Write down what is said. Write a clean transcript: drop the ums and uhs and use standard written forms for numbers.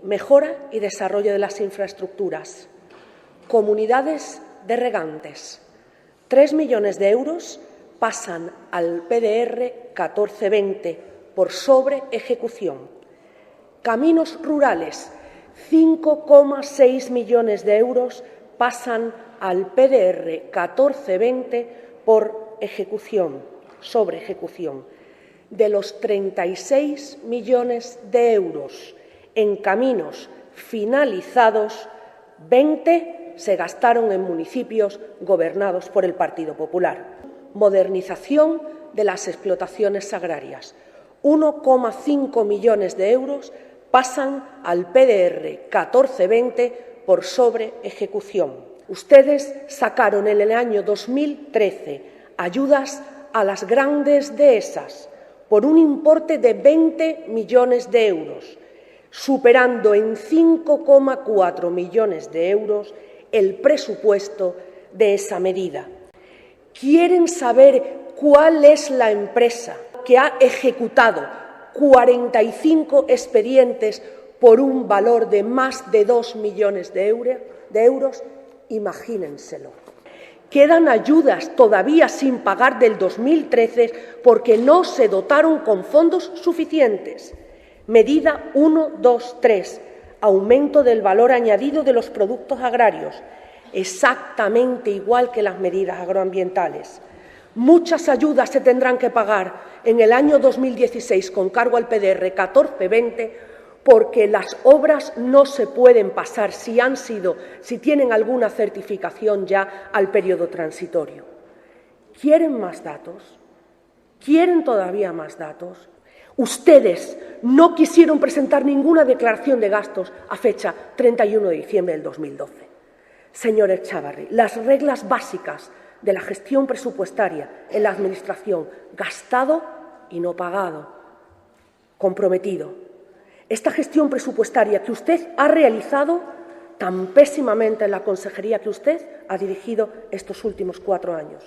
mejora y desarrollo de las infraestructuras. Comunidades de regantes. 3 millones de euros pasan al PDR 1420 por sobre-ejecución. Caminos rurales. 5,6 millones de euros pasan al PDR 1420 por ejecución, sobre-ejecución. De los 36 millones de euros en caminos finalizados, 20 se gastaron en municipios gobernados por el Partido Popular. Modernización de las explotaciones agrarias. 1,5 millones de euros pasan al PDR 1420 por sobre-ejecución. Ustedes sacaron en el año 2013 ayudas a las grandes dehesas por un importe de 20 millones de euros, superando en 5,4 millones de euros el presupuesto de esa medida. ¿Quieren saber cuál es la empresa que ha ejecutado 45 expedientes por un valor de más de 2 millones de euros? Imagínenselo. Quedan ayudas todavía sin pagar del 2013 porque no se dotaron con fondos suficientes. Medida 123, aumento del valor añadido de los productos agrarios, exactamente igual que las medidas agroambientales. Muchas ayudas se tendrán que pagar en el año 2016 con cargo al PDR 1420 porque las obras no se pueden pasar si tienen alguna certificación ya al periodo transitorio. ¿Quieren más datos? ¿Quieren todavía más datos? Ustedes no quisieron presentar ninguna declaración de gastos a fecha 31 de diciembre del 2012. Señor Echávarri, las reglas básicas de la gestión presupuestaria en la Administración, gastado y no pagado, comprometido. Esta gestión presupuestaria que usted ha realizado tan pésimamente en la consejería que usted ha dirigido estos últimos 4 años.